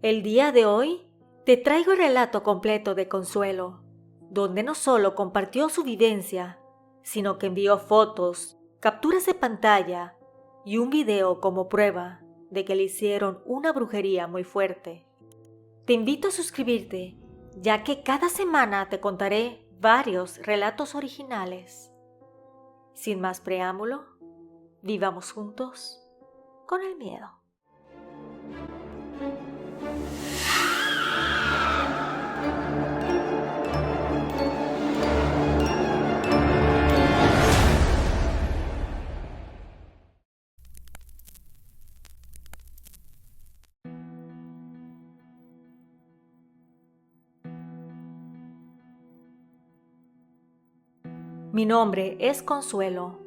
El día de hoy te traigo el relato completo de Consuelo, donde no solo compartió su vivencia, sino que envió fotos, capturas de pantalla y un video como prueba de que le hicieron una brujería muy fuerte. Te invito a suscribirte, ya que cada semana te contaré varios relatos originales. Sin más preámbulo, vivamos juntos con el miedo. Mi nombre es Consuelo.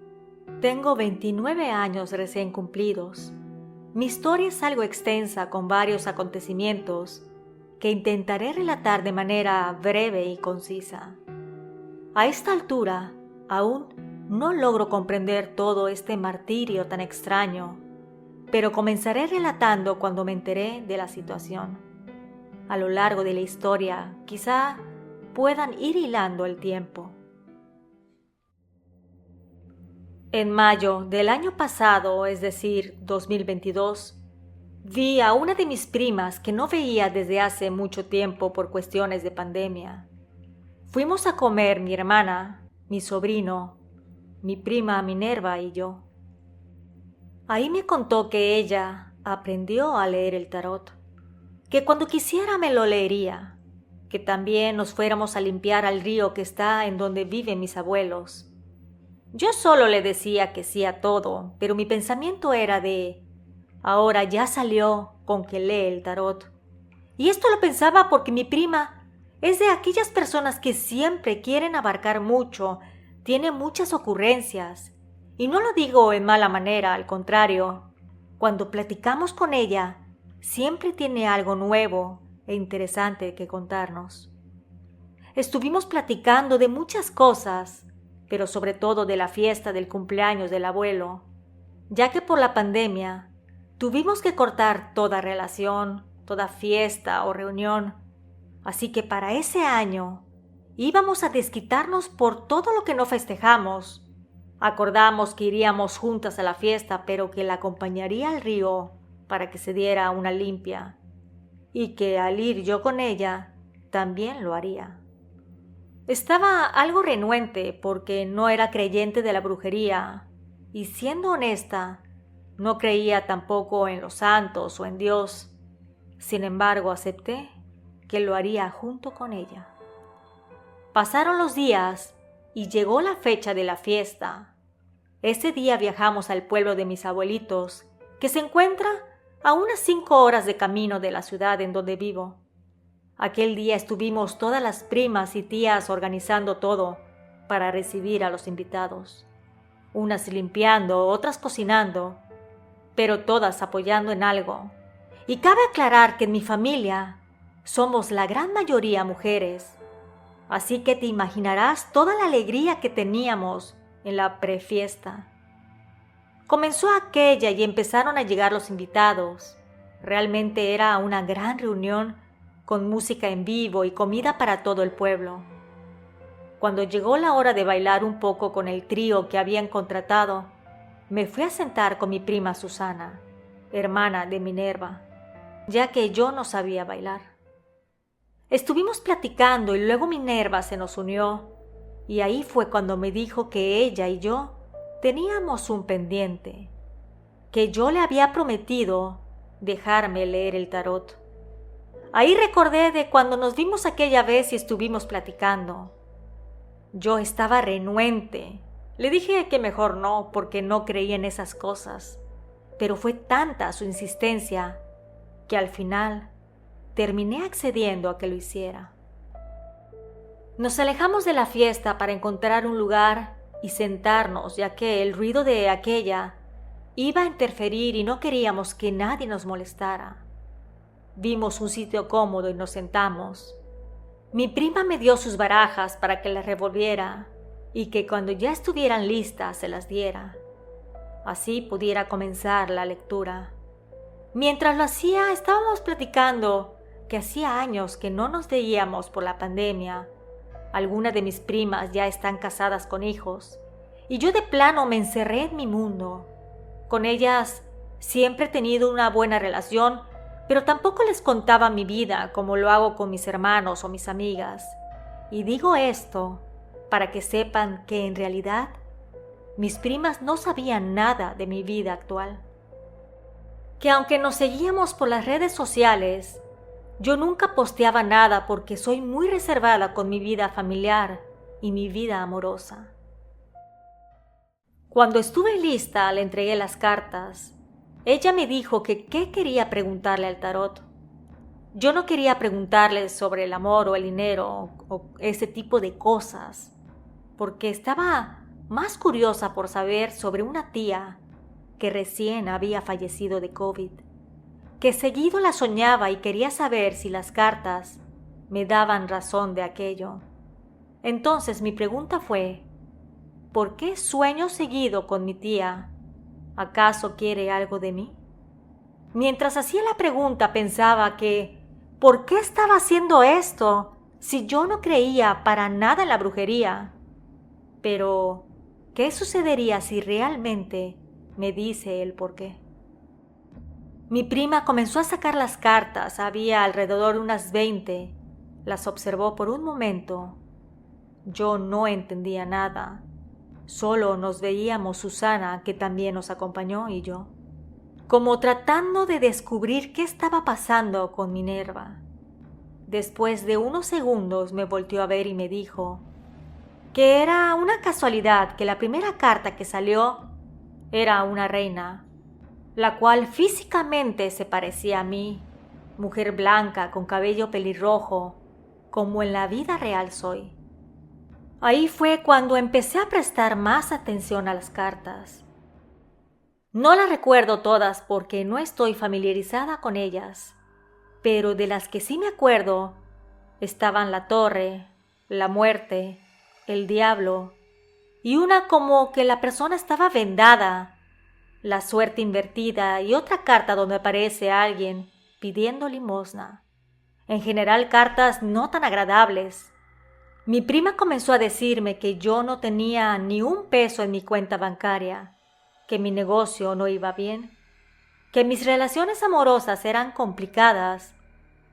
Tengo 29 años recién cumplidos. Mi historia es algo extensa con varios acontecimientos que intentaré relatar de manera breve y concisa. A esta altura, aún no logro comprender todo este martirio tan extraño, pero comenzaré relatando cuando me enteré de la situación. A lo largo de la historia, quizá puedan ir hilando el tiempo. En mayo del año pasado, es decir, 2022, vi a una de mis primas que no veía desde hace mucho tiempo por cuestiones de pandemia. Fuimos a comer mi hermana, mi sobrino, mi prima Minerva y yo. Ahí me contó que ella aprendió a leer el tarot, que cuando quisiera me lo leería, que también nos fuéramos a limpiar al río que está en donde viven mis abuelos. Yo solo le decía que sí a todo, pero mi pensamiento era de, ahora ya salió con que lee el tarot. Y esto lo pensaba porque mi prima es de aquellas personas que siempre quieren abarcar mucho, tiene muchas ocurrencias. Y no lo digo en mala manera, al contrario. Cuando platicamos con ella, siempre tiene algo nuevo e interesante que contarnos. Estuvimos platicando de muchas cosas, pero sobre todo de la fiesta del cumpleaños del abuelo, ya que por la pandemia tuvimos que cortar toda relación, toda fiesta o reunión, así que para ese año íbamos a desquitarnos por todo lo que no festejamos. Acordamos que iríamos juntas a la fiesta, pero que la acompañaría al río para que se diera una limpia, y que al ir yo con ella también lo haría. Estaba algo renuente porque no era creyente de la brujería y, siendo honesta, no creía tampoco en los santos o en Dios. Sin embargo, acepté que lo haría junto con ella. Pasaron los días y llegó la fecha de la fiesta. Ese día viajamos al pueblo de mis abuelitos, que se encuentra a unas 5 horas de camino de la ciudad en donde vivo. Aquel día estuvimos todas las primas y tías organizando todo para recibir a los invitados. Unas limpiando, otras cocinando, pero todas apoyando en algo. Y cabe aclarar que en mi familia somos la gran mayoría mujeres, así que te imaginarás toda la alegría que teníamos en la prefiesta. Comenzó aquella y empezaron a llegar los invitados. Realmente era una gran reunión con música en vivo y comida para todo el pueblo. Cuando llegó la hora de bailar un poco con el trío que habían contratado, me fui a sentar con mi prima Susana, hermana de Minerva, ya que yo no sabía bailar. Estuvimos platicando y luego Minerva se nos unió, y ahí fue cuando me dijo que ella y yo teníamos un pendiente, que yo le había prometido dejarme leer el tarot. Ahí recordé de cuando nos vimos aquella vez y estuvimos platicando. Yo estaba renuente. Le dije que mejor no, porque no creía en esas cosas. Pero fue tanta su insistencia que al final terminé accediendo a que lo hiciera. Nos alejamos de la fiesta para encontrar un lugar y sentarnos, ya que el ruido de aquella iba a interferir y no queríamos que nadie nos molestara. Vimos un sitio cómodo y nos sentamos. Mi prima me dio sus barajas para que las revolviera y que cuando ya estuvieran listas se las diera. Así pudiera comenzar la lectura. Mientras lo hacía, estábamos platicando que hacía años que no nos veíamos por la pandemia. Algunas de mis primas ya están casadas con hijos, y yo de plano me encerré en mi mundo. Con ellas siempre he tenido una buena relación, pero tampoco les contaba mi vida como lo hago con mis hermanos o mis amigas. Y digo esto para que sepan que en realidad mis primas no sabían nada de mi vida actual. Que aunque nos seguíamos por las redes sociales, yo nunca posteaba nada porque soy muy reservada con mi vida familiar y mi vida amorosa. Cuando estuve lista, le entregué las cartas. Ella me dijo que qué quería preguntarle al tarot. Yo no quería preguntarle sobre el amor o el dinero o ese tipo de cosas, porque estaba más curiosa por saber sobre una tía que recién había fallecido de COVID, que seguido la soñaba y quería saber si las cartas me daban razón de aquello. Entonces mi pregunta fue, ¿por qué sueño seguido con mi tía? ¿Acaso quiere algo de mí? Mientras hacía la pregunta pensaba que, ¿por qué estaba haciendo esto si yo no creía para nada en la brujería? Pero, ¿qué sucedería si realmente me dice el por qué? Mi prima comenzó a sacar las cartas, había alrededor de unas 20. Las observó por un momento. Yo no entendía nada. Solo nos veíamos Susana, que también nos acompañó, y yo, como tratando de descubrir qué estaba pasando con Minerva. Después de unos segundos me volteó a ver y me dijo que era una casualidad que la primera carta que salió era una reina, la cual físicamente se parecía a mí, mujer blanca con cabello pelirrojo, como en la vida real soy. Ahí fue cuando empecé a prestar más atención a las cartas. No las recuerdo todas porque no estoy familiarizada con ellas, pero de las que sí me acuerdo estaban la torre, la muerte, el diablo y una como que la persona estaba vendada, la suerte invertida y otra carta donde aparece alguien pidiendo limosna. En general cartas no tan agradables. Mi prima comenzó a decirme que yo no tenía ni un peso en mi cuenta bancaria, que mi negocio no iba bien, que mis relaciones amorosas eran complicadas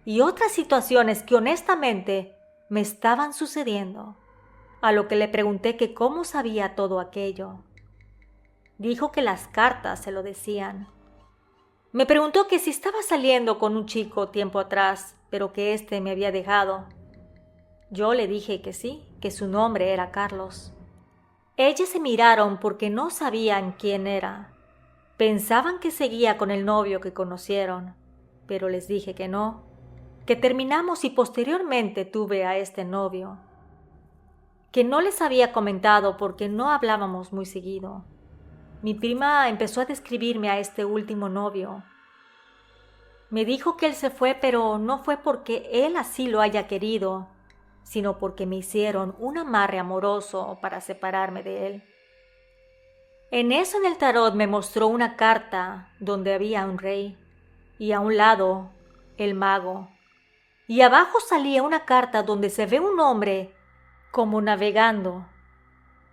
y otras situaciones que honestamente me estaban sucediendo, a lo que le pregunté que cómo sabía todo aquello. Dijo que las cartas se lo decían. Me preguntó que si estaba saliendo con un chico tiempo atrás, pero que éste me había dejado. Yo le dije que sí, que su nombre era Carlos. Ellas se miraron porque no sabían quién era. Pensaban que seguía con el novio que conocieron, pero les dije que no, que terminamos y posteriormente tuve a este novio, que no les había comentado porque no hablábamos muy seguido. Mi prima empezó a describirme a este último novio. Me dijo que él se fue, pero no fue porque él así lo haya querido, sino porque me hicieron un amarre amoroso para separarme de él. En eso en el tarot me mostró una carta donde había un rey, y a un lado el mago, y abajo salía una carta donde se ve un hombre como navegando.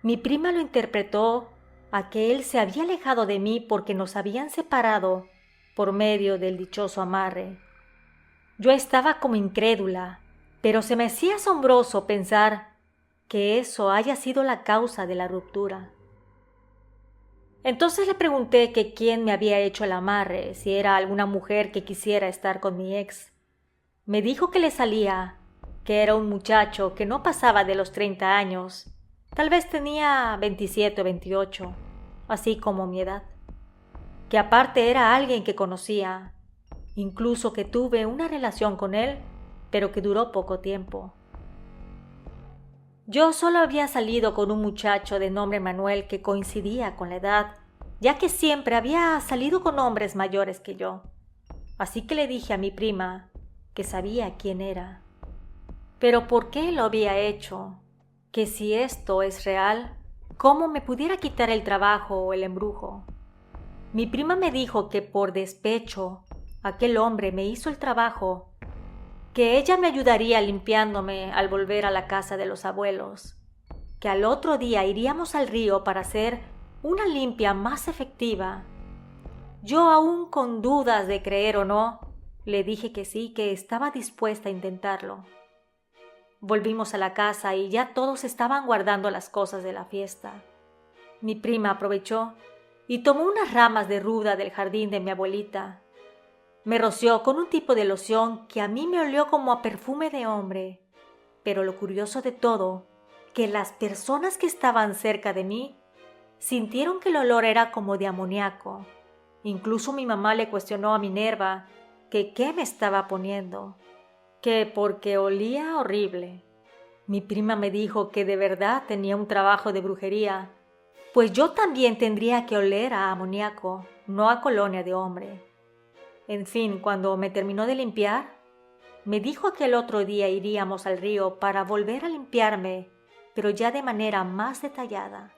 Mi prima lo interpretó a que él se había alejado de mí porque nos habían separado por medio del dichoso amarre. Yo estaba como incrédula, pero se me hacía asombroso pensar que eso haya sido la causa de la ruptura. Entonces le pregunté que quién me había hecho el amarre, si era alguna mujer que quisiera estar con mi ex. Me dijo que le salía que era un muchacho que no pasaba de los 30 años, tal vez tenía 27 o 28, así como mi edad. Que aparte era alguien que conocía, incluso que tuve una relación con él, pero que duró poco tiempo. Yo solo había salido con un muchacho de nombre Manuel que coincidía con la edad, ya que siempre había salido con hombres mayores que yo. Así que le dije a mi prima que sabía quién era. Pero ¿por qué lo había hecho? Que si esto es real, ¿cómo me pudiera quitar el trabajo o el embrujo? Mi prima me dijo que por despecho aquel hombre me hizo el trabajo, que ella me ayudaría limpiándome al volver a la casa de los abuelos, que al otro día iríamos al río para hacer una limpia más efectiva. Yo, aún con dudas de creer o no, le dije que sí, que estaba dispuesta a intentarlo. Volvimos a la casa y ya todos estaban guardando las cosas de la fiesta. Mi prima aprovechó y tomó unas ramas de ruda del jardín de mi abuelita. Me roció con un tipo de loción que a mí me olió como a perfume de hombre. Pero lo curioso de todo, que las personas que estaban cerca de mí sintieron que el olor era como de amoníaco. Incluso mi mamá le cuestionó a Minerva que qué me estaba poniendo, que porque olía horrible. Mi prima me dijo que de verdad tenía un trabajo de brujería, pues yo también tendría que oler a amoníaco, no a colonia de hombre. En fin, cuando me terminó de limpiar, me dijo que el otro día iríamos al río para volver a limpiarme, pero ya de manera más detallada.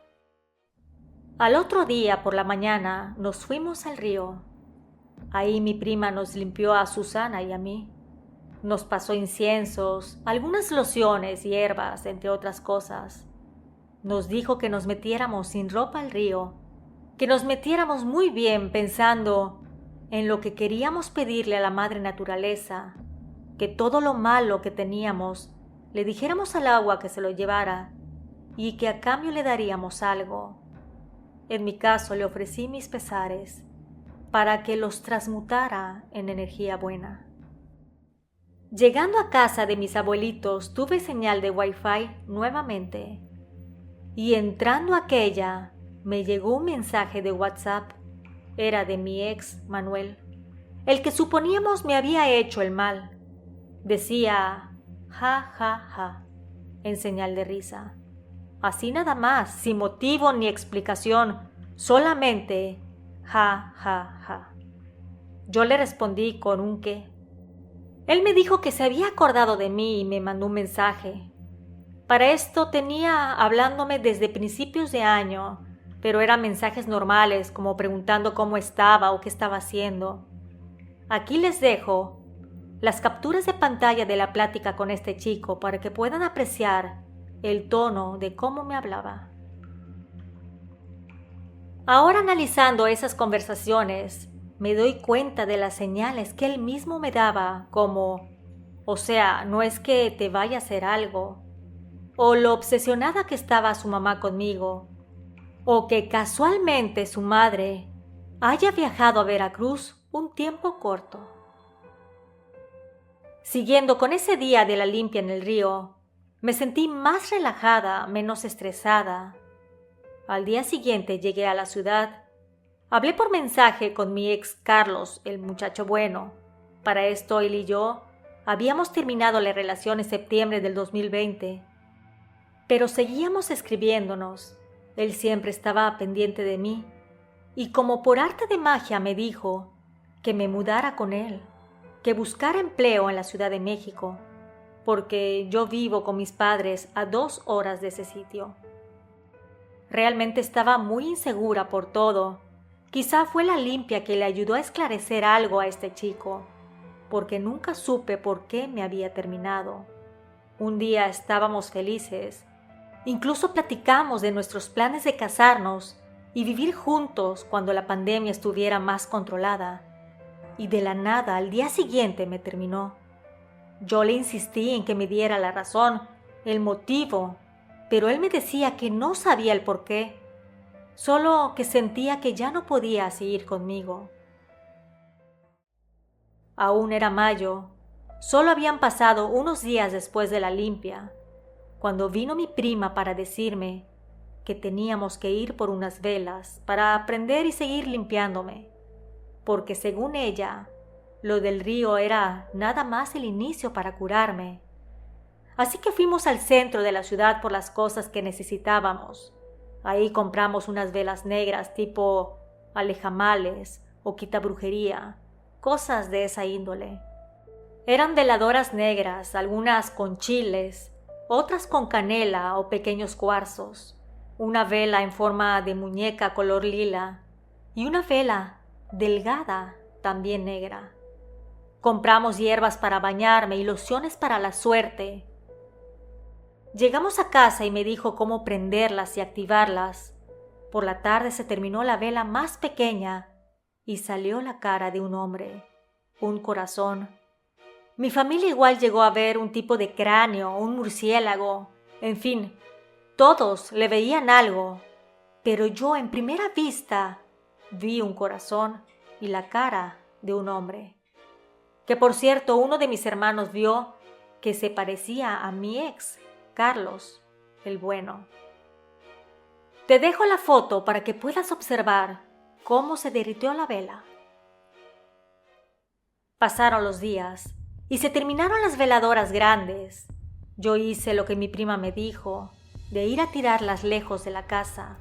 Al otro día por la mañana nos fuimos al río. Ahí mi prima nos limpió a Susana y a mí. Nos pasó inciensos, algunas lociones, hierbas, entre otras cosas. Nos dijo que nos metiéramos sin ropa al río, que nos metiéramos muy bien pensando en lo que queríamos pedirle a la madre naturaleza, que todo lo malo que teníamos le dijéramos al agua que se lo llevara y que a cambio le daríamos algo. En mi caso le ofrecí mis pesares para que los transmutara en energía buena. Llegando a casa de mis abuelitos tuve señal de Wi-Fi nuevamente y entrando a aquella me llegó un mensaje de WhatsApp. Era de mi ex Manuel, el que suponíamos me había hecho el mal. Decía ja ja ja en señal de risa. Así nada más, sin motivo ni explicación, solamente ja ja ja. Yo le respondí con un qué. Él me dijo que se había acordado de mí y me mandó un mensaje. Para esto tenía hablándome desde principios de año, pero eran mensajes normales, como preguntando cómo estaba o qué estaba haciendo. Aquí les dejo las capturas de pantalla de la plática con este chico para que puedan apreciar el tono de cómo me hablaba. Ahora, analizando esas conversaciones, me doy cuenta de las señales que él mismo me daba, como, o sea, no es que te vaya a hacer algo, o lo obsesionada que estaba su mamá conmigo, o que casualmente su madre haya viajado a Veracruz un tiempo corto. Siguiendo con ese día de la limpia en el río, me sentí más relajada, menos estresada. Al día siguiente llegué a la ciudad. Hablé por mensaje con mi ex Carlos, el muchacho bueno. Para esto él y yo habíamos terminado la relación en septiembre del 2020. Pero seguíamos escribiéndonos. Él siempre estaba pendiente de mí. Y como por arte de magia me dijo que me mudara con él, que buscara empleo en la Ciudad de México, porque yo vivo con mis padres a 2 horas de ese sitio. Realmente estaba muy insegura por todo. Quizá fue la limpia que le ayudó a esclarecer algo a este chico, porque nunca supe por qué me había terminado. Un día estábamos felices. Incluso platicamos de nuestros planes de casarnos y vivir juntos cuando la pandemia estuviera más controlada. Y de la nada, al día siguiente me terminó. Yo le insistí en que me diera la razón, el motivo, pero él me decía que no sabía el por qué, solo que sentía que ya no podía seguir conmigo. Aún era mayo, solo habían pasado unos días después de la limpia, cuando vino mi prima para decirme que teníamos que ir por unas velas para aprender y seguir limpiándome, porque según ella, lo del río era nada más el inicio para curarme. Así que fuimos al centro de la ciudad por las cosas que necesitábamos. Ahí compramos unas velas negras tipo alejamales o quitabrujería, cosas de esa índole. Eran veladoras negras, algunas con chiles, otras con canela o pequeños cuarzos, una vela en forma de muñeca color lila y una vela delgada también negra. Compramos hierbas para bañarme y lociones para la suerte. Llegamos a casa y me dijo cómo prenderlas y activarlas. Por la tarde se terminó la vela más pequeña y salió la cara de un hombre, un corazón. Mi familia igual llegó a ver un tipo de cráneo, un murciélago, en fin, todos le veían algo, pero yo en primera vista vi un corazón y la cara de un hombre. Que por cierto, uno de mis hermanos vio que se parecía a mi ex, Carlos, el bueno. Te dejo la foto para que puedas observar cómo se derritió la vela. Pasaron los días y se terminaron las veladoras grandes. Yo hice lo que mi prima me dijo, de ir a tirarlas lejos de la casa.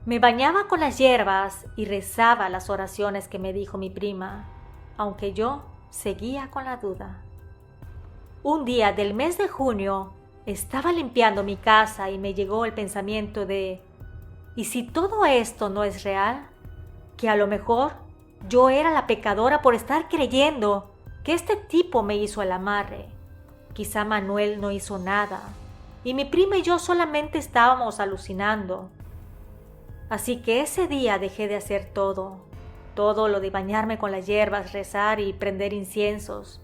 Me bañaba con las hierbas y rezaba las oraciones que me dijo mi prima, aunque yo seguía con la duda. Un día del mes de junio estaba limpiando mi casa y me llegó el pensamiento de ¿y si todo esto no es real? Que a lo mejor yo era la pecadora por estar creyendo que este tipo me hizo el amarre. Quizá Manuel no hizo nada y mi prima y yo solamente estábamos alucinando. Así que ese día dejé de hacer todo lo de bañarme con las hierbas, rezar y prender inciensos.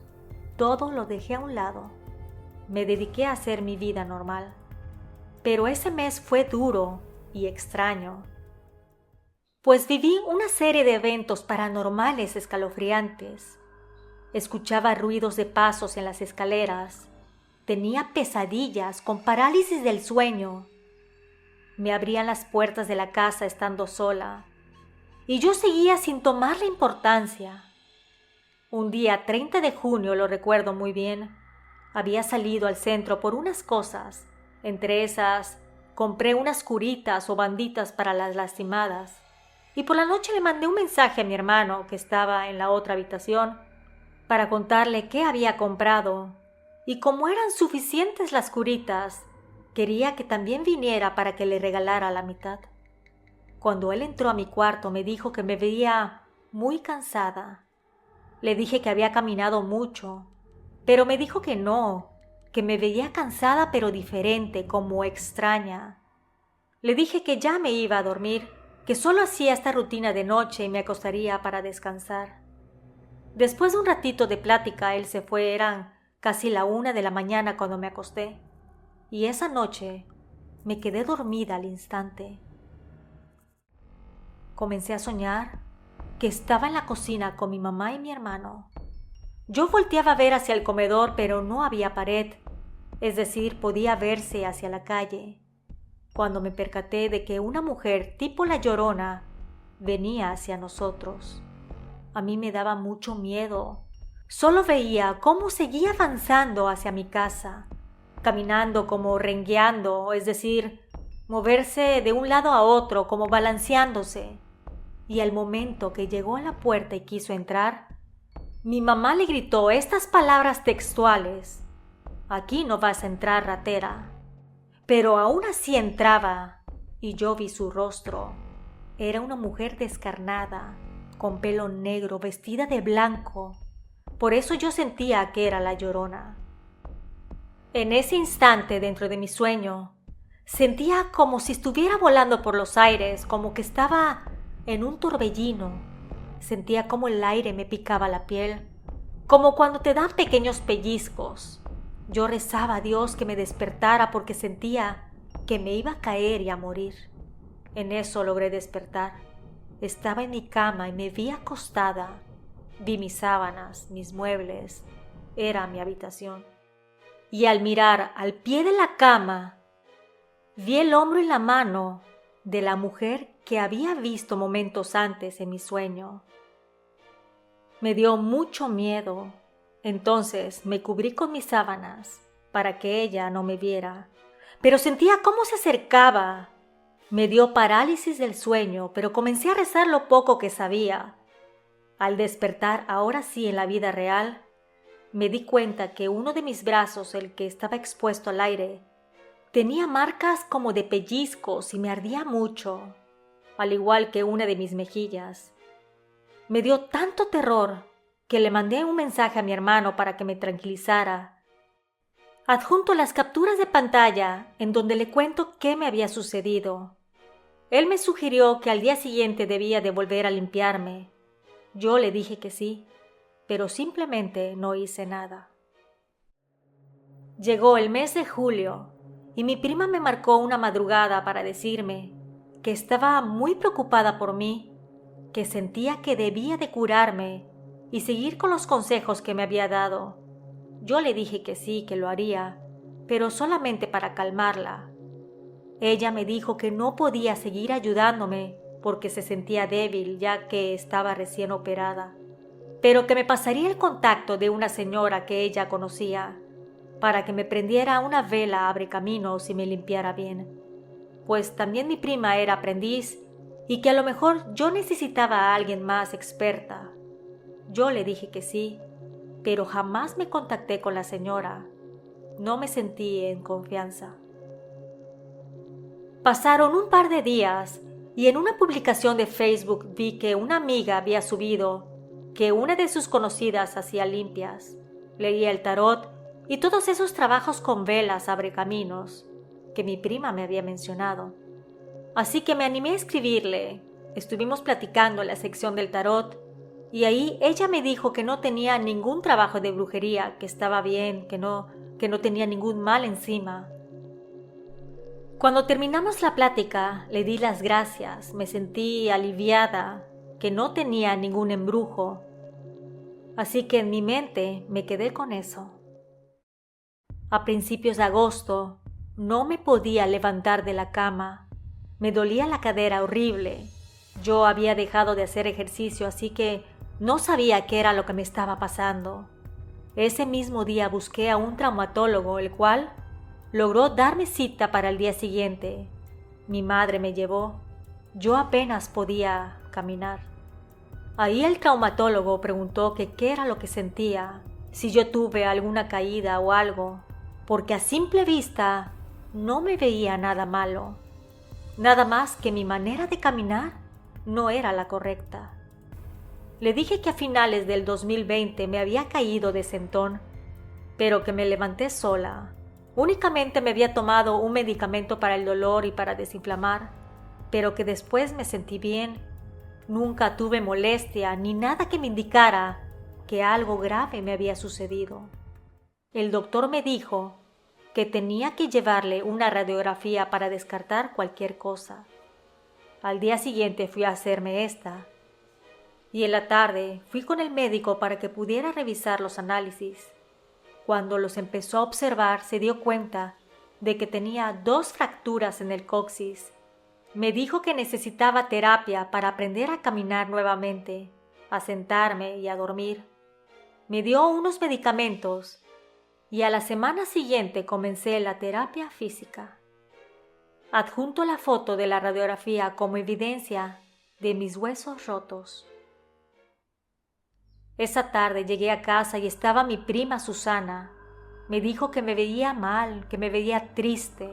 Todo lo dejé a un lado. Me dediqué a hacer mi vida normal. Pero ese mes fue duro y extraño, pues viví una serie de eventos paranormales escalofriantes. Escuchaba ruidos de pasos en las escaleras. Tenía pesadillas con parálisis del sueño. Me abrían las puertas de la casa estando sola, y yo seguía sin tomarle importancia. Un día 30 de junio, lo recuerdo muy bien, había salido al centro por unas cosas. Entre esas, compré unas curitas o banditas para las lastimadas, y por la noche le mandé un mensaje a mi hermano, que estaba en la otra habitación, para contarle qué había comprado, y como eran suficientes las curitas, quería que también viniera para que le regalara la mitad. Cuando él entró a mi cuarto me dijo que me veía muy cansada. Le dije que había caminado mucho, pero me dijo que no, que me veía cansada pero diferente, como extraña. Le dije que ya me iba a dormir, que solo hacía esta rutina de noche y me acostaría para descansar. Después de un ratito de plática él se fue, eran casi la 1 de la mañana cuando me acosté, y esa noche me quedé dormida al instante. Comencé a soñar que estaba en la cocina con mi mamá y mi hermano. Yo volteaba a ver hacia el comedor, pero no había pared, es decir, podía verse hacia la calle, cuando me percaté de que una mujer tipo la Llorona venía hacia nosotros. A mí me daba mucho miedo. Solo veía cómo seguía avanzando hacia mi casa, caminando como rengueando, es decir, moverse de un lado a otro como balanceándose. Y al momento que llegó a la puerta y quiso entrar, mi mamá le gritó estas palabras textuales: «Aquí no vas a entrar, ratera». Pero aún así entraba, y yo vi su rostro. Era una mujer descarnada, con pelo negro, vestida de blanco. Por eso yo sentía que era la Llorona. En ese instante, dentro de mi sueño, sentía como si estuviera volando por los aires, como que estaba en un torbellino. Sentía como el aire me picaba la piel, como cuando te dan pequeños pellizcos. Yo rezaba a Dios que me despertara porque sentía que me iba a caer y a morir. En eso logré despertar. Estaba en mi cama y me vi acostada. Vi mis sábanas, mis muebles. Era mi habitación. Y al mirar al pie de la cama, vi el hombro y la mano de la mujer que había visto momentos antes en mi sueño. Me dio mucho miedo. Entonces me cubrí con mis sábanas para que ella no me viera, pero sentía cómo se acercaba. Me dio parálisis del sueño, pero comencé a rezar lo poco que sabía. Al despertar, ahora sí en la vida real, me di cuenta que uno de mis brazos, el que estaba expuesto al aire, tenía marcas como de pellizcos y me ardía mucho, al igual que una de mis mejillas. Me dio tanto terror que le mandé un mensaje a mi hermano para que me tranquilizara. Adjunto las capturas de pantalla en donde le cuento qué me había sucedido. Él me sugirió que al día siguiente debía de volver a limpiarme. Yo le dije que sí, pero simplemente no hice nada. Llegó el mes de julio y mi prima me marcó una madrugada para decirme que estaba muy preocupada por mí, que sentía que debía de curarme y seguir con los consejos que me había dado. Yo le dije que sí, que lo haría, pero solamente para calmarla. Ella me dijo que no podía seguir ayudándome porque se sentía débil ya que estaba recién operada, pero que me pasaría el contacto de una señora que ella conocía para que me prendiera una vela abrecaminos y me limpiara bien, pues también mi prima era aprendiz y que a lo mejor yo necesitaba a alguien más experta. Yo le dije que sí, pero jamás me contacté con la señora. No me sentí en confianza. Pasaron un par de días y en una publicación de Facebook vi que una amiga había subido que una de sus conocidas hacía limpias, leía el tarot y todos esos trabajos con velas abrecaminos que mi prima me había mencionado. Así que me animé a escribirle. Estuvimos platicando en la sección del tarot y ahí ella me dijo que no tenía ningún trabajo de brujería, que estaba bien, que no tenía ningún mal encima. Cuando terminamos la plática, le di las gracias, me sentí aliviada, que no tenía ningún embrujo. Así que en mi mente me quedé con eso. A principios de agosto no me podía levantar de la cama. Me dolía la cadera horrible. Yo había dejado de hacer ejercicio, así que no sabía qué era lo que me estaba pasando. Ese mismo día busqué a un traumatólogo, el cual logró darme cita para el día siguiente. Mi madre me llevó. Yo apenas podía caminar. Ahí el traumatólogo preguntó que qué era lo que sentía, si yo tuve alguna caída o algo, porque a simple vista no me veía nada malo. Nada más que mi manera de caminar no era la correcta. Le dije que a finales del 2020 me había caído de sentón, pero que me levanté sola. Únicamente me había tomado un medicamento para el dolor y para desinflamar, pero que después me sentí bien. Nunca tuve molestia ni nada que me indicara que algo grave me había sucedido. El doctor me dijo que tenía que llevarle una radiografía para descartar cualquier cosa. Al día siguiente fui a hacerme esta, y en la tarde fui con el médico para que pudiera revisar los análisis. Cuando los empezó a observar, se dio cuenta de que tenía 2 fracturas en el coxis. Me dijo que necesitaba terapia para aprender a caminar nuevamente, a sentarme y a dormir. Me dio unos medicamentos y a la semana siguiente comencé la terapia física. Adjunto la foto de la radiografía como evidencia de mis huesos rotos. Esa tarde llegué a casa y estaba mi prima Susana. Me dijo que me veía mal, que me veía triste.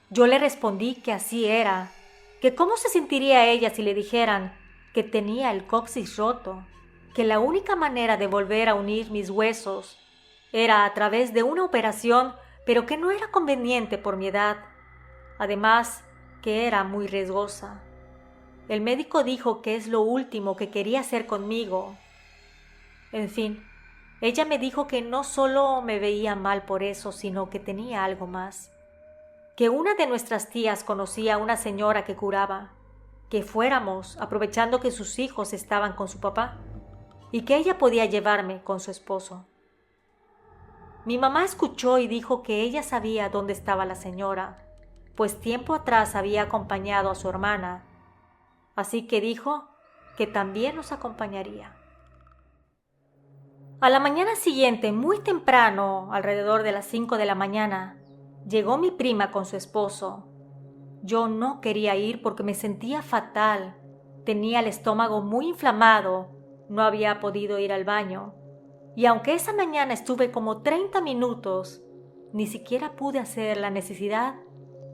Yo le respondí que así era, que cómo se sentiría ella si le dijeran que tenía el coxis roto, que la única manera de volver a unir mis huesos era a través de una operación, pero que no era conveniente por mi edad. Además, que era muy riesgosa. El médico dijo que es lo último que quería hacer conmigo. En fin, ella me dijo que no solo me veía mal por eso, sino que tenía algo más. Que una de nuestras tías conocía a una señora que curaba, que fuéramos, aprovechando que sus hijos estaban con su papá, y que ella podía llevarme con su esposo. Mi mamá escuchó y dijo que ella sabía dónde estaba la señora, pues tiempo atrás había acompañado a su hermana, así que dijo que también nos acompañaría. A la mañana siguiente, muy temprano, alrededor de las 5 de la mañana, llegó mi prima con su esposo. Yo no quería ir porque me sentía fatal. Tenía el estómago muy inflamado, no había podido ir al baño. Y aunque esa mañana estuve como 30 minutos, ni siquiera pude hacer la necesidad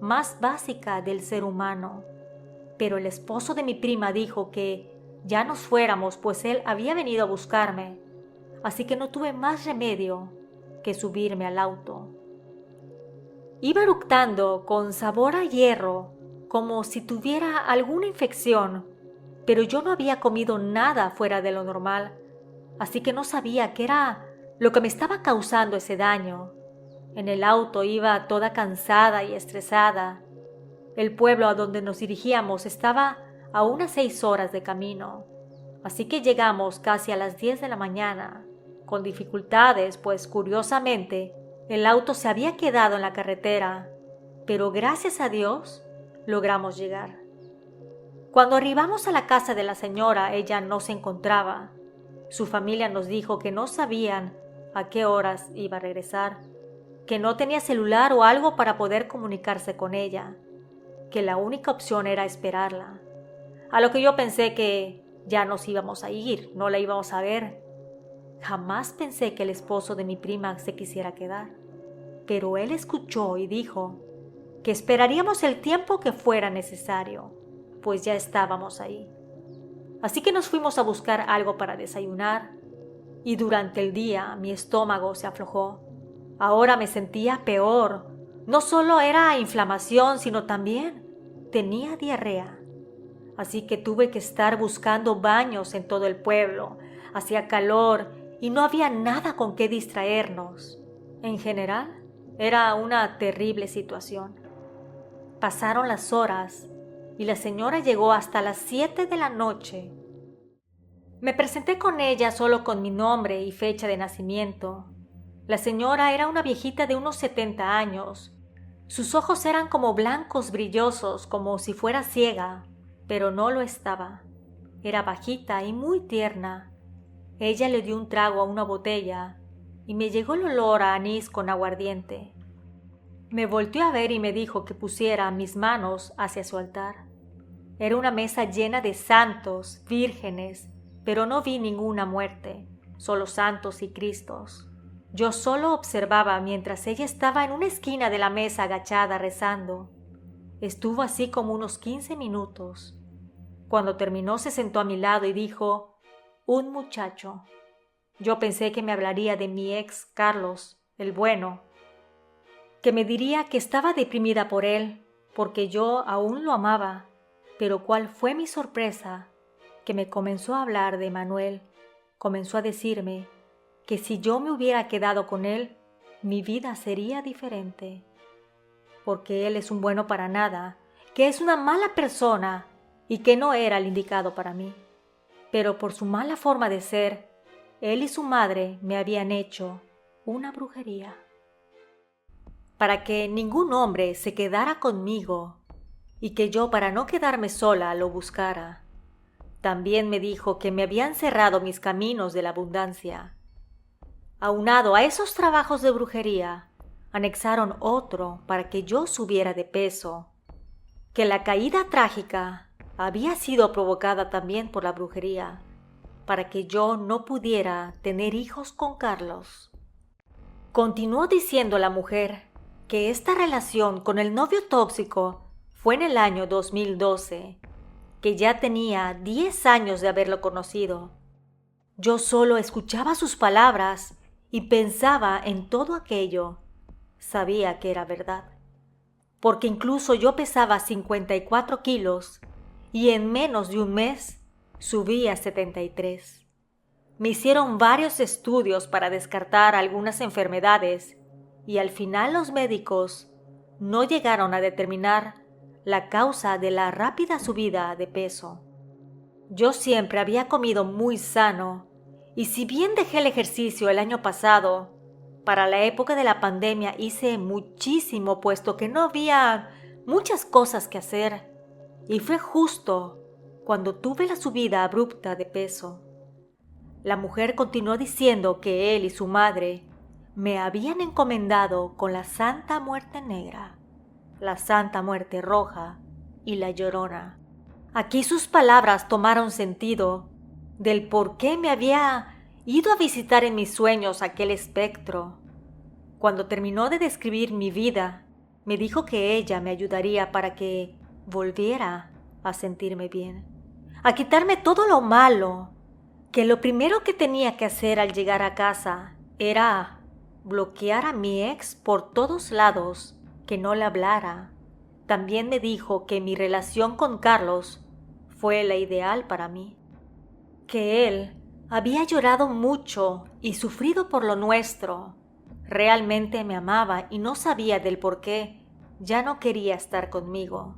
más básica del ser humano. Pero el esposo de mi prima dijo que ya nos fuéramos, pues él había venido a buscarme. así que no tuve más remedio que subirme al auto. Iba eructando con sabor a hierro, como si tuviera alguna infección, pero yo no había comido nada fuera de lo normal, así que no sabía qué era lo que me estaba causando ese daño. En el auto iba toda cansada y estresada. El pueblo a donde nos dirigíamos estaba a unas 6 horas de camino, así que llegamos casi a las 10 de la mañana, con dificultades, pues curiosamente el auto se había quedado en la carretera, pero gracias a Dios logramos llegar. Cuando arribamos a la casa de la señora, ella no se encontraba. Su familia nos dijo que no sabían a qué horas iba a regresar, que no tenía celular o algo para poder comunicarse con ella, que la única opción era esperarla. A lo que yo pensé que ya nos íbamos a ir, no la íbamos a ver. Jamás pensé que el esposo de mi prima se quisiera quedar, pero él escuchó y dijo que esperaríamos el tiempo que fuera necesario, pues ya estábamos ahí. Así que nos fuimos a buscar algo para desayunar, y durante el día mi estómago se aflojó. Ahora me sentía peor. No solo era inflamación, sino también tenía diarrea. Así que tuve que estar buscando baños en todo el pueblo. Hacía calor y no había nada con qué distraernos. En general, era una terrible situación. Pasaron las horas y la señora llegó hasta las 7 de la noche. Me presenté con ella solo con mi nombre y fecha de nacimiento. La señora era una viejita de unos 70 años. Sus ojos eran como blancos brillosos, como si fuera ciega, pero no lo estaba. Era bajita y muy tierna. Ella le dio un trago a una botella y me llegó el olor a anís con aguardiente. Me volteó a ver y me dijo que pusiera mis manos hacia su altar. Era una mesa llena de santos, vírgenes, pero no vi ninguna muerte, solo santos y cristos. Yo solo observaba mientras ella estaba en una esquina de la mesa agachada rezando. Estuvo así como unos 15 minutos. Cuando terminó se sentó a mi lado y dijo: «Un muchacho». Yo pensé que me hablaría de mi ex Carlos, el bueno, que me diría que estaba deprimida por él, porque yo aún lo amaba. Pero ¿cuál fue mi sorpresa? Que me comenzó a hablar de Manuel. Comenzó a decirme que si yo me hubiera quedado con él, mi vida sería diferente. Porque él es un bueno para nada, que es una mala persona y que no era el indicado para mí. Pero por su mala forma de ser, él y su madre me habían hecho una brujería. Para que ningún hombre se quedara conmigo y que yo, para no quedarme sola, lo buscara. También me dijo que me habían cerrado mis caminos de la abundancia. Aunado a esos trabajos de brujería, anexaron otro para que yo subiera de peso, que la caída trágica había sido provocada también por la brujería, para que yo no pudiera tener hijos con Carlos. Continuó diciendo la mujer que esta relación con el novio tóxico fue en el año 2012, que ya tenía 10 años de haberlo conocido. Yo solo escuchaba sus palabras y pensaba en todo aquello. Sabía que era verdad, porque incluso yo pesaba 54 kilos y en menos de un mes subí a 73. Me hicieron varios estudios para descartar algunas enfermedades y al final los médicos no llegaron a determinar la causa de la rápida subida de peso. Yo siempre había comido muy sano y si bien dejé el ejercicio el año pasado, para la época de la pandemia hice muchísimo puesto que no había muchas cosas que hacer y fue justo cuando tuve la subida abrupta de peso. La mujer continuó diciendo que él y su madre me habían encomendado con la Santa Muerte Negra, la Santa Muerte Roja y la Llorona. Aquí sus palabras tomaron sentido del por qué me había ido a visitar en mis sueños aquel espectro. Cuando terminó de describir mi vida, me dijo que ella me ayudaría para que volviera a sentirme bien, a quitarme todo lo malo, que lo primero que tenía que hacer al llegar a casa era bloquear a mi ex por todos lados, que no le hablara. También me dijo que mi relación con Carlos fue la ideal para mí, que él había llorado mucho y sufrido por lo nuestro. Realmente me amaba y no sabía del por qué ya no quería estar conmigo.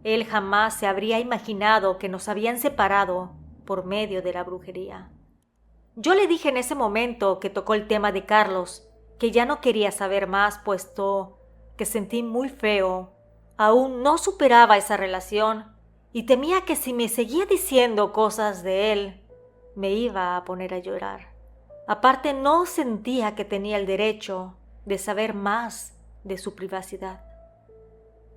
Él jamás se habría imaginado que nos habían separado por medio de la brujería. Yo le dije en ese momento que tocó el tema de Carlos, que ya no quería saber más, puesto que sentí muy feo. Aún no superaba esa relación y temía que si me seguía diciendo cosas de él, me iba a poner a llorar. Aparte, no sentía que tenía el derecho de saber más de su privacidad.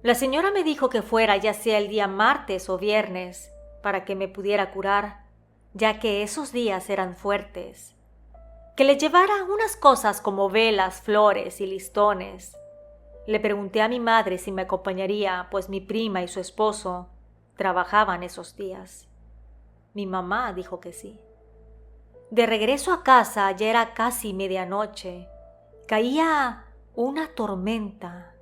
La señora me dijo que fuera ya sea el día martes o viernes para que me pudiera curar, ya que esos días eran fuertes. Que le llevara unas cosas como velas, flores y listones. Le pregunté a mi madre si me acompañaría, pues mi prima y su esposo trabajaban esos días. Mi mamá dijo que sí. De regreso a casa ya era casi medianoche. Caía una tormenta,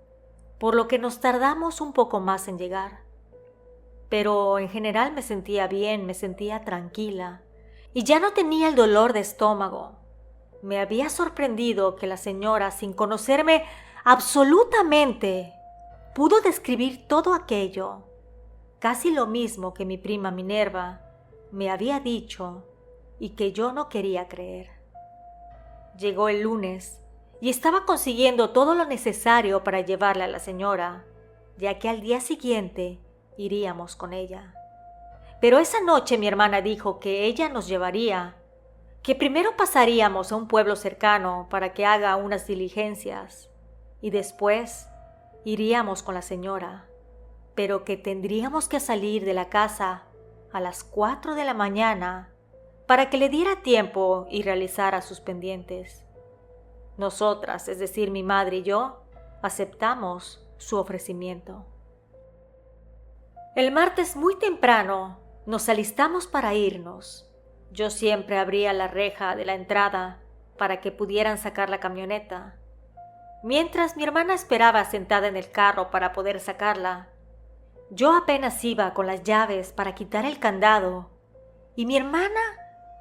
por lo que nos tardamos un poco más en llegar. Pero en general me sentía bien, me sentía tranquila y ya no tenía el dolor de estómago. Me había sorprendido que la señora, sin conocerme absolutamente, pudo describir todo aquello, casi lo mismo que mi prima Minerva me había dicho y que yo no quería creer. Llegó el lunes y estaba consiguiendo todo lo necesario para llevarle a la señora, ya que al día siguiente iríamos con ella. Pero esa noche mi hermana dijo que ella nos llevaría, que primero pasaríamos a un pueblo cercano para que haga unas diligencias y después iríamos con la señora, pero que tendríamos que salir de la casa a las 4 de la mañana para que le diera tiempo y realizara sus pendientes. Nosotras, es decir, mi madre y yo, aceptamos su ofrecimiento. El martes muy temprano nos alistamos para irnos. Yo siempre abría la reja de la entrada para que pudieran sacar la camioneta. Mientras mi hermana esperaba sentada en el carro para poder sacarla, yo apenas iba con las llaves para quitar el candado y mi hermana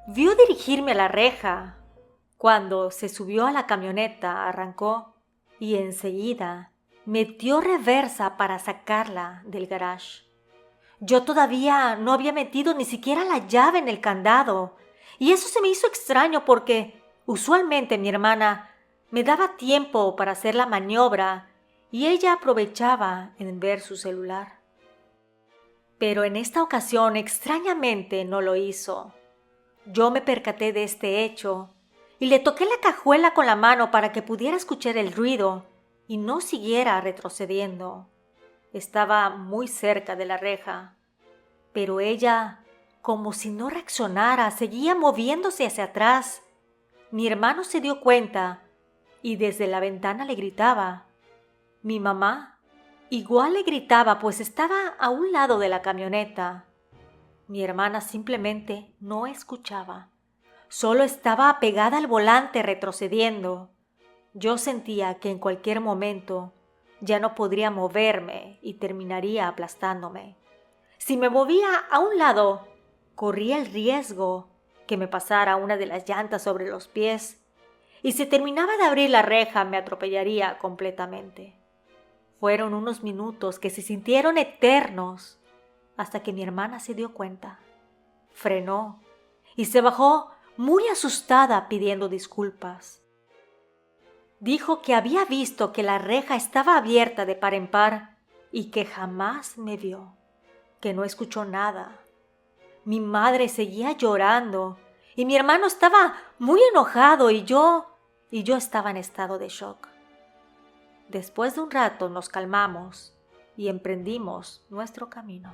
vio dirigirme a la reja. Cuando se subió a la camioneta, arrancó y enseguida metió reversa para sacarla del garage. Yo todavía no había metido ni siquiera la llave en el candado y eso se me hizo extraño porque usualmente mi hermana me daba tiempo para hacer la maniobra y ella aprovechaba en ver su celular. Pero en esta ocasión extrañamente no lo hizo. Yo me percaté de este hecho y le toqué la cajuela con la mano para que pudiera escuchar el ruido y no siguiera retrocediendo. Estaba muy cerca de la reja, pero ella, como si no reaccionara, seguía moviéndose hacia atrás. Mi hermano se dio cuenta y desde la ventana le gritaba. Mi mamá igual le gritaba, pues estaba a un lado de la camioneta. Mi hermana simplemente no escuchaba. Solo estaba pegada al volante retrocediendo. Yo sentía que en cualquier momento ya no podría moverme y terminaría aplastándome. Si me movía a un lado, corría el riesgo que me pasara una de las llantas sobre los pies y si terminaba de abrir la reja me atropellaría completamente. Fueron unos minutos que se sintieron eternos hasta que mi hermana se dio cuenta. Frenó y se bajó muy asustada pidiendo disculpas. Dijo que había visto que la reja estaba abierta de par en par y que jamás me vio, que no escuchó nada. Mi madre seguía llorando y mi hermano estaba muy enojado y yo estaba en estado de shock. Después de un rato nos calmamos y emprendimos nuestro camino.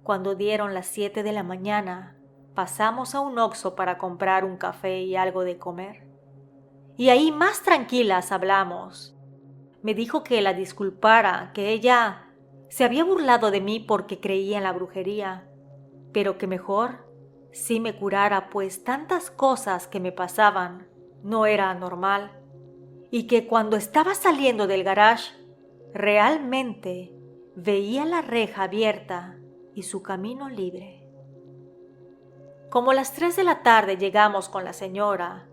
Cuando dieron las 7 de la mañana, pasamos a un Oxxo para comprar un café y algo de comer. Y ahí más tranquilas hablamos. Me dijo que la disculpara, que ella se había burlado de mí porque creía en la brujería, pero que mejor sí me curara, pues tantas cosas que me pasaban no era normal, y que cuando estaba saliendo del garage, realmente veía la reja abierta y su camino libre. Como a las 3 de la tarde llegamos con la señora,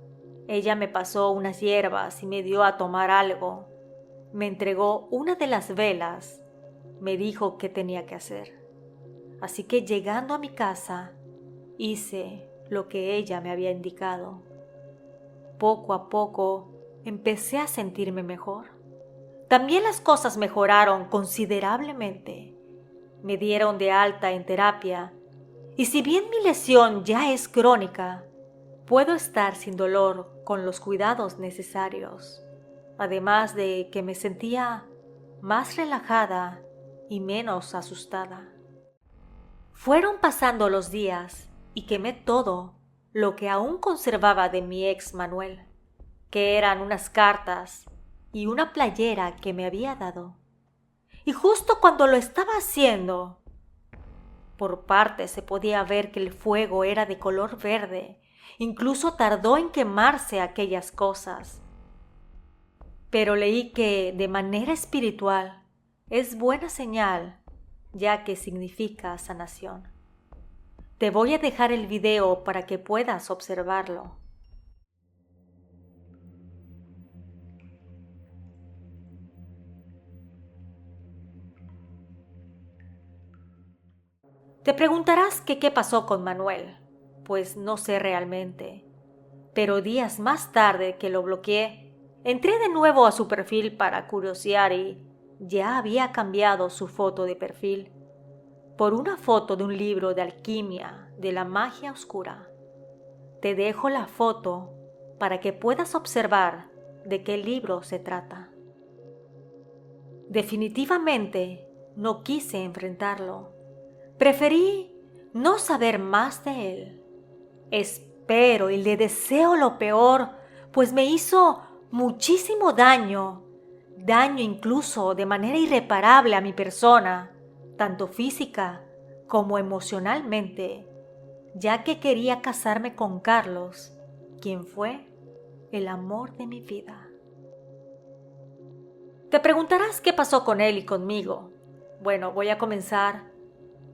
ella me pasó unas hierbas y me dio a tomar algo. Me entregó una de las velas, me dijo qué tenía que hacer. Así que llegando a mi casa, hice lo que ella me había indicado. Poco a poco empecé a sentirme mejor. También las cosas mejoraron considerablemente. Me dieron de alta en terapia y si bien mi lesión ya es crónica, puedo estar sin dolor con los cuidados necesarios, además de que me sentía más relajada y menos asustada. Fueron pasando los días y quemé todo lo que aún conservaba de mi ex Manuel, que eran unas cartas y una playera que me había dado. Y justo cuando lo estaba haciendo, por partes se podía ver que el fuego era de color verde, incluso tardó en quemarse aquellas cosas. Pero leí que de manera espiritual es buena señal, ya que significa sanación. Te voy a dejar el video para que puedas observarlo. Te preguntarás que qué pasó con Manuel. Pues no sé realmente. Pero días más tarde que lo bloqueé, entré de nuevo a su perfil para curiosear y ya había cambiado su foto de perfil por una foto de un libro de alquimia de la magia oscura. Te dejo la foto para que puedas observar de qué libro se trata. Definitivamente no quise enfrentarlo. Preferí no saber más de él. Espero y le deseo lo peor, pues me hizo muchísimo daño incluso de manera irreparable a mi persona, tanto física como emocionalmente, ya que quería casarme con Carlos, quien fue el amor de mi vida. Te preguntarás qué pasó con él y conmigo. Bueno, voy a comenzar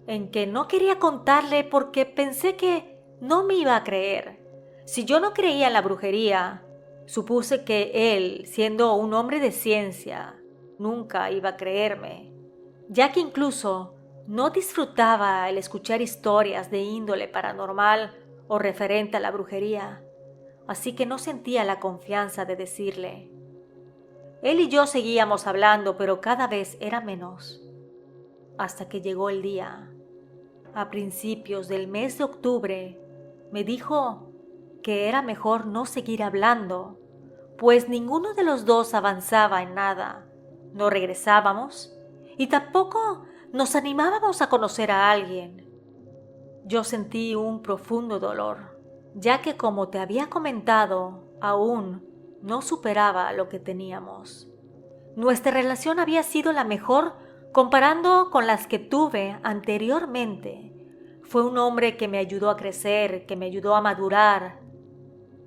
en que no quería contarle porque pensé que no me iba a creer. Si yo no creía en la brujería, supuse que él, siendo un hombre de ciencia, nunca iba a creerme, ya que incluso no disfrutaba el escuchar historias de índole paranormal o referente a la brujería, así que no sentía la confianza de decirle. Él y yo seguíamos hablando, pero cada vez era menos, hasta que llegó el día. A principios del mes de octubre, me dijo que era mejor no seguir hablando, pues ninguno de los dos avanzaba en nada. No regresábamos y tampoco nos animábamos a conocer a alguien. Yo sentí un profundo dolor, ya que como te había comentado, aún no superaba lo que teníamos. Nuestra relación había sido la mejor comparando con las que tuve anteriormente. Fue un hombre que me ayudó a crecer, que me ayudó a madurar.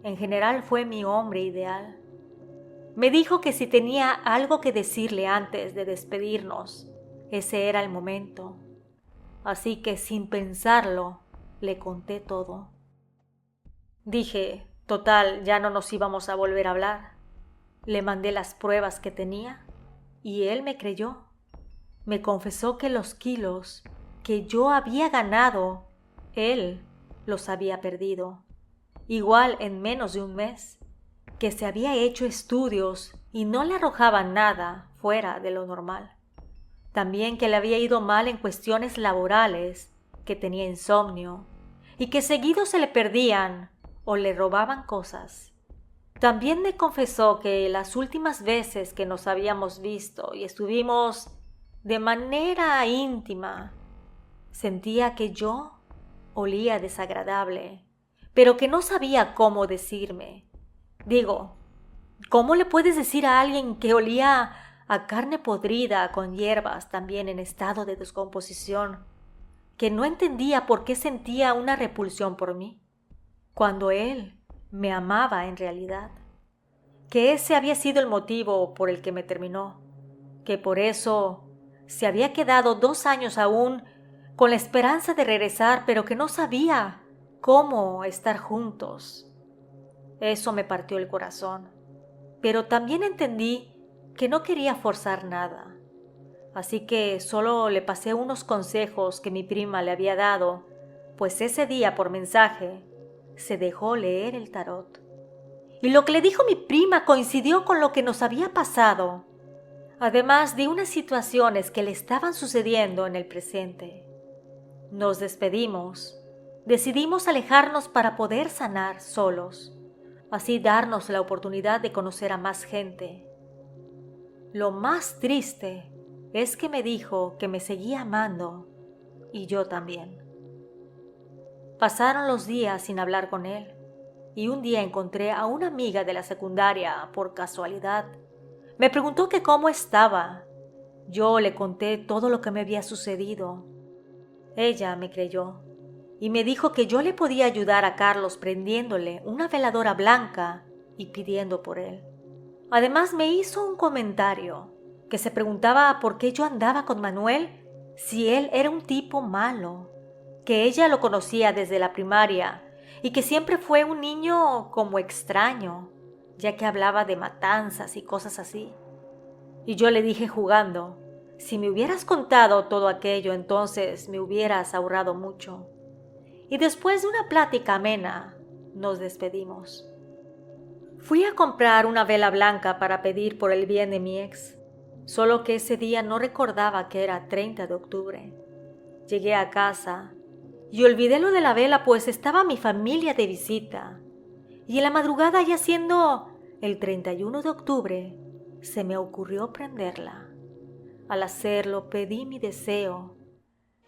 En general fue mi hombre ideal. Me dijo que si tenía algo que decirle antes de despedirnos, ese era el momento. Así que sin pensarlo, le conté todo. Dije, total, ya no nos íbamos a volver a hablar. Le mandé las pruebas que tenía y él me creyó. Me confesó que los kilos que yo había ganado, él los había perdido. Igual en menos de un mes, que se había hecho estudios y no le arrojaban nada fuera de lo normal. También que le había ido mal en cuestiones laborales, que tenía insomnio y que seguido se le perdían o le robaban cosas. También me confesó que las últimas veces que nos habíamos visto y estuvimos de manera íntima, sentía que yo olía desagradable, pero que no sabía cómo decirme. Digo, ¿cómo le puedes decir a alguien que olía a carne podrida con hierbas también en estado de descomposición? que no entendía por qué sentía una repulsión por mí, cuando él me amaba en realidad, que ese había sido el motivo por el que me terminó, que por eso se había quedado 2 años aún con la esperanza de regresar, pero que no sabía cómo estar juntos. Eso me partió el corazón, pero también entendí que no quería forzar nada. Así que solo le pasé unos consejos que mi prima le había dado, pues ese día por mensaje se dejó leer el tarot. Y lo que le dijo mi prima coincidió con lo que nos había pasado, además de unas situaciones que le estaban sucediendo en el presente. Nos despedimos, decidimos alejarnos para poder sanar solos, así darnos la oportunidad de conocer a más gente. Lo más triste es que me dijo que me seguía amando y yo también. Pasaron los días sin hablar con él y un día encontré a una amiga de la secundaria por casualidad. Me preguntó que cómo estaba. Yo le conté todo lo que me había sucedido. Ella me creyó y me dijo que yo le podía ayudar a Carlos prendiéndole una veladora blanca y pidiendo por él. Además me hizo un comentario que se preguntaba por qué yo andaba con Manuel si él era un tipo malo, que ella lo conocía desde la primaria y que siempre fue un niño como extraño, ya que hablaba de matanzas y cosas así. Y yo le dije jugando, si me hubieras contado todo aquello, entonces me hubieras ahorrado mucho. Y después de una plática amena, nos despedimos. Fui a comprar una vela blanca para pedir por el bien de mi ex, solo que ese día no recordaba que era 30 de octubre. Llegué a casa y olvidé lo de la vela, pues estaba mi familia de visita. Y en la madrugada, ya siendo el 31 de octubre, se me ocurrió prenderla. Al hacerlo pedí mi deseo,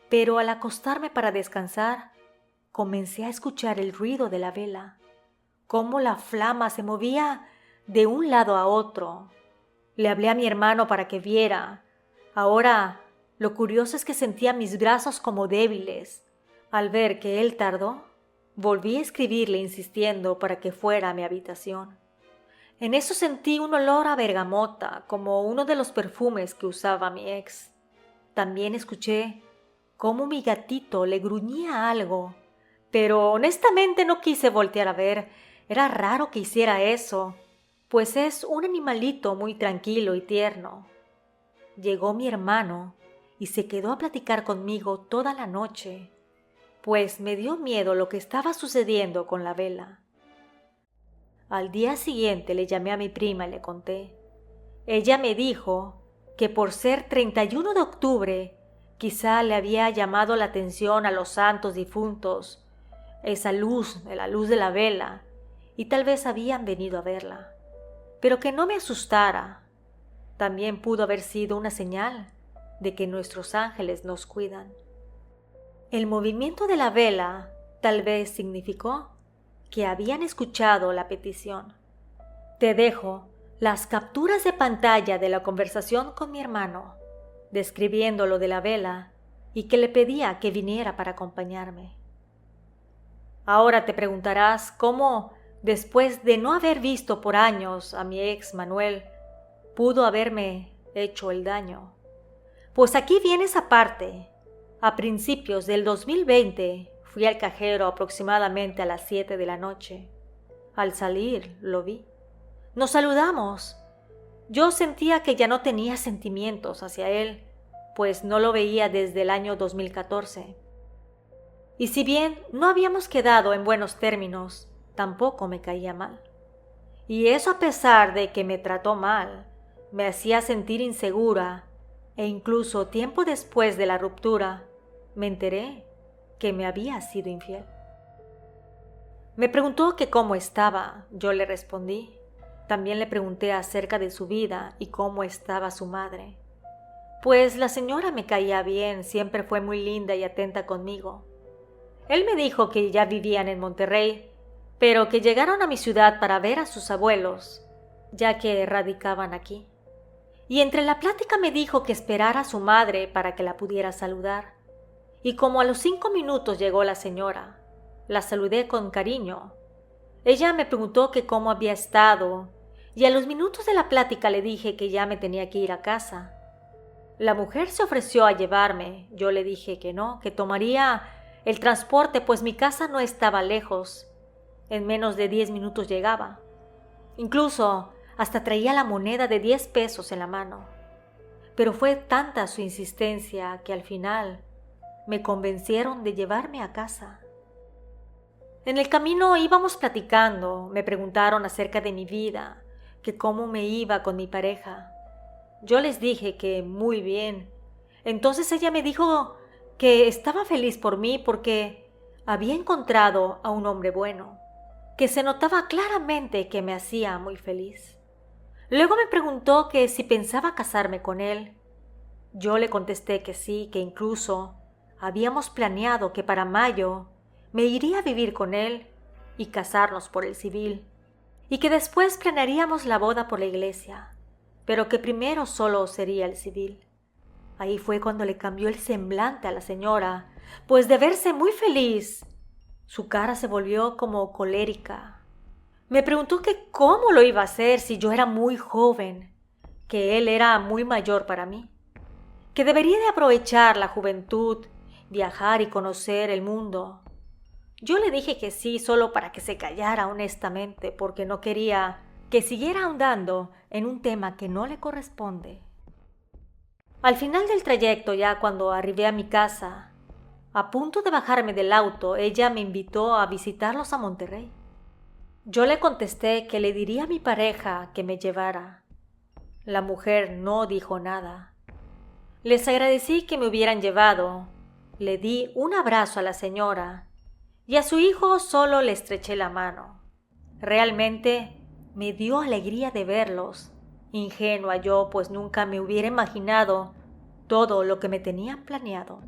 pero al acostarme para descansar, comencé a escuchar el ruido de la vela, cómo la flama se movía de un lado a otro. Le hablé a mi hermano para que viera. Ahora, lo curioso es que sentía mis brazos como débiles. Al ver que él tardó, volví a escribirle insistiendo para que fuera a mi habitación. En eso sentí un olor a bergamota, como uno de los perfumes que usaba mi ex. También escuché cómo mi gatito le gruñía algo, pero honestamente no quise voltear a ver. Era raro que hiciera eso, pues es un animalito muy tranquilo y tierno. Llegó mi hermano y se quedó a platicar conmigo toda la noche, pues me dio miedo lo que estaba sucediendo con la vela. Al día siguiente le llamé a mi prima y le conté. Ella me dijo que por ser 31 de octubre quizá le había llamado la atención a los santos difuntos, esa luz, la luz de la vela, y tal vez habían venido a verla. Pero que no me asustara. También pudo haber sido una señal de que nuestros ángeles nos cuidan. El movimiento de la vela tal vez significó que habían escuchado la petición. Te dejo las capturas de pantalla de la conversación con mi hermano, describiendo lo de la vela y que le pedía que viniera para acompañarme. Ahora te preguntarás cómo, después de no haber visto por años a mi ex Manuel, pudo haberme hecho el daño. Pues aquí viene esa parte. A principios del 2020 fui al cajero aproximadamente a las 7 de la noche. Al salir lo vi. Nos saludamos. Yo sentía que ya no tenía sentimientos hacia él, pues no lo veía desde el año 2014. Y si bien no habíamos quedado en buenos términos, tampoco me caía mal. Y eso a pesar de que me trató mal, me hacía sentir insegura e incluso tiempo después de la ruptura me enteré que me había sido infiel. Me preguntó que cómo estaba, yo le respondí. También le pregunté acerca de su vida y cómo estaba su madre. Pues la señora me caía bien, siempre fue muy linda y atenta conmigo. Él me dijo que ya vivían en Monterrey, pero que llegaron a mi ciudad para ver a sus abuelos, ya que radicaban aquí. Y entre la plática me dijo que esperara a su madre para que la pudiera saludar. y como a los 5 minutos llegó la señora. La saludé con cariño. Ella me preguntó que cómo había estado y a los minutos de la plática le dije que ya me tenía que ir a casa. La mujer se ofreció a llevarme. Yo le dije que no, que tomaría el transporte, pues mi casa no estaba lejos. En menos de 10 minutos llegaba. Incluso hasta traía la moneda de 10 pesos en la mano. Pero fue tanta su insistencia que al final me convencieron de llevarme a casa. En el camino íbamos platicando, me preguntaron acerca de mi vida, que cómo me iba con mi pareja. Yo les dije que muy bien. Entonces ella me dijo que estaba feliz por mí porque había encontrado a un hombre bueno, que se notaba claramente que me hacía muy feliz. Luego me preguntó que si pensaba casarme con él. Yo le contesté que sí, que incluso habíamos planeado que para mayo me iría a vivir con él y casarnos por el civil, y que después planearíamos la boda por la iglesia, pero que primero solo sería el civil. Ahí fue cuando le cambió el semblante a la señora, pues de verse muy feliz, su cara se volvió como colérica. Me preguntó que cómo lo iba a hacer si yo era muy joven, que él era muy mayor para mí, que debería de aprovechar la juventud, viajar y conocer el mundo. Yo le dije que sí solo para que se callara honestamente, porque no quería que siguiera ahondando en un tema que no le corresponde. Al final del trayecto, ya cuando arribé a mi casa, a punto de bajarme del auto, ella me invitó a visitarlos a Monterrey. Yo le contesté que le diría a mi pareja que me llevara. La mujer no dijo nada. Les agradecí que me hubieran llevado, le di un abrazo a la señora y a su hijo solo le estreché la mano. Realmente me dio alegría de verlos. Ingenua yo, pues nunca me hubiera imaginado todo lo que me tenían planeado.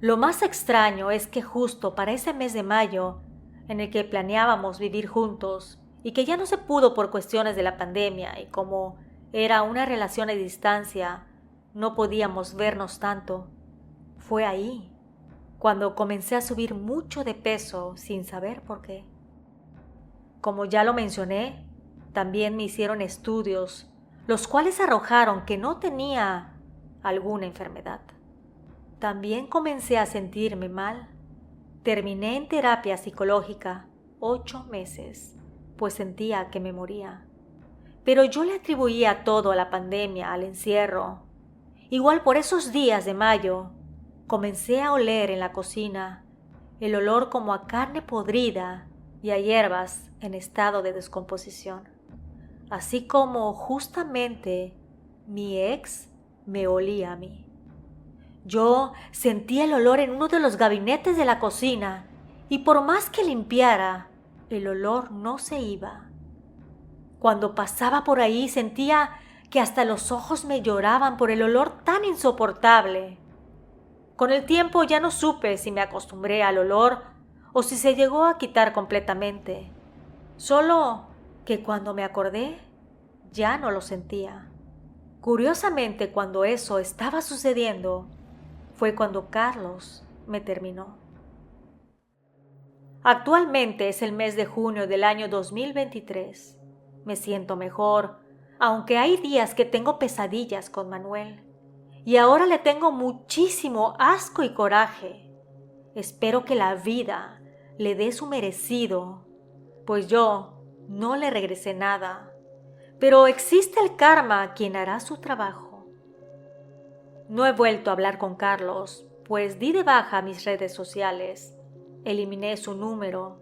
Lo más extraño es que justo para ese mes de mayo, en el que planeábamos vivir juntos y que ya no se pudo por cuestiones de la pandemia y como era una relación a distancia, no podíamos vernos tanto. Fue ahí cuando comencé a subir mucho de peso sin saber por qué. Como ya lo mencioné, también me hicieron estudios, los cuales arrojaron que no tenía alguna enfermedad. También comencé a sentirme mal. Terminé en terapia psicológica 8 meses, pues sentía que me moría. Pero yo le atribuía todo a la pandemia, al encierro. Igual por esos días de mayo, comencé a oler en la cocina el olor como a carne podrida y a hierbas en estado de descomposición, así como justamente mi ex me olía a mí. Yo sentía el olor en uno de los gabinetes de la cocina y por más que limpiara, el olor no se iba. Cuando pasaba por ahí sentía que hasta los ojos me lloraban por el olor tan insoportable. Con el tiempo ya no supe si me acostumbré al olor o si se llegó a quitar completamente. Solo que cuando me acordé, ya no lo sentía. Curiosamente, cuando eso estaba sucediendo, fue cuando Carlos me terminó. Actualmente es el mes de junio del año 2023. Me siento mejor, aunque hay días que tengo pesadillas con Manuel. Y ahora le tengo muchísimo asco y coraje. Espero que la vida le dé su merecido, pues yo no le regresé nada. Pero existe el karma quien hará su trabajo. No he vuelto a hablar con Carlos, pues di de baja mis redes sociales, eliminé su número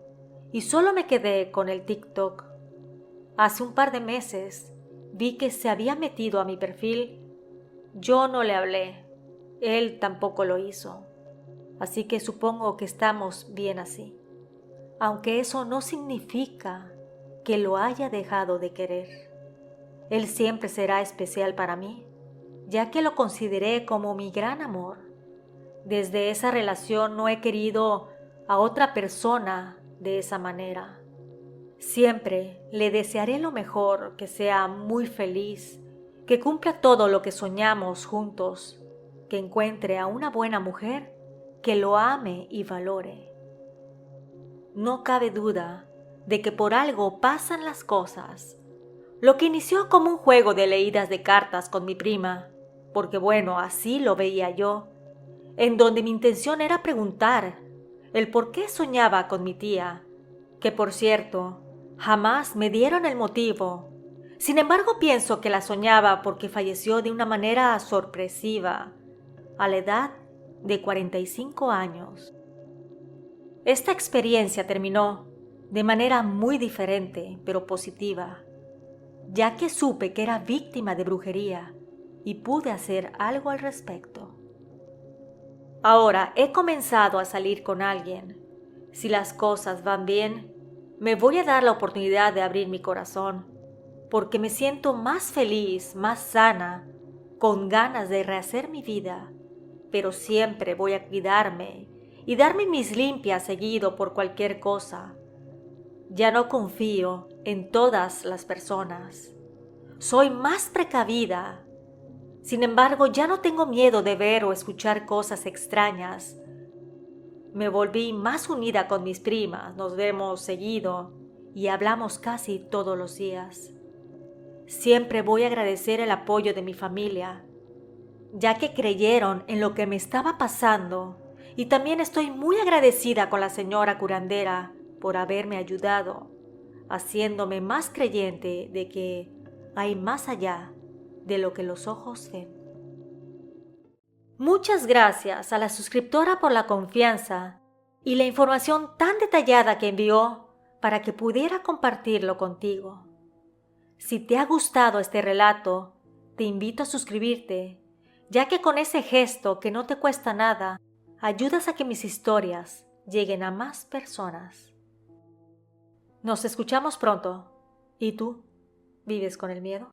y solo me quedé con el TikTok. Hace un par de meses vi que se había metido a mi perfil. Yo no le hablé, él tampoco lo hizo, así que supongo que estamos bien así, aunque eso no significa que lo haya dejado de querer. Él siempre será especial para mí, ya que lo consideré como mi gran amor. Desde esa relación no he querido a otra persona de esa manera. Siempre le desearé lo mejor, que sea muy feliz, que cumpla todo lo que soñamos juntos, que encuentre a una buena mujer que lo ame y valore. No cabe duda de que por algo pasan las cosas. Lo que inició como un juego de leídas de cartas con mi prima, porque bueno, así lo veía yo, en donde mi intención era preguntar el por qué soñaba con mi tía, que por cierto, jamás me dieron el motivo. Sin embargo, pienso que la soñaba porque falleció de una manera sorpresiva, a la edad de 45 años. Esta experiencia terminó de manera muy diferente, pero positiva, ya que supe que era víctima de brujería y pude hacer algo al respecto. Ahora he comenzado a salir con alguien. Si las cosas van bien, me voy a dar la oportunidad de abrir mi corazón, porque me siento más feliz, más sana, con ganas de rehacer mi vida, pero siempre voy a cuidarme y darme mis limpias seguido por cualquier cosa. Ya no confío en todas las personas. Soy más precavida. Sin embargo, ya no tengo miedo de ver o escuchar cosas extrañas. Me volví más unida con mis primas, nos vemos seguido y hablamos casi todos los días. Siempre voy a agradecer el apoyo de mi familia, ya que creyeron en lo que me estaba pasando, y también estoy muy agradecida con la señora curandera por haberme ayudado, haciéndome más creyente de que hay más allá de lo que los ojos ven. Muchas gracias a la suscriptora por la confianza y la información tan detallada que envió para que pudiera compartirlo contigo. Si te ha gustado este relato, te invito a suscribirte, ya que con ese gesto que no te cuesta nada, ayudas a que mis historias lleguen a más personas. Nos escuchamos pronto. ¿Y tú? ¿Vives con el miedo?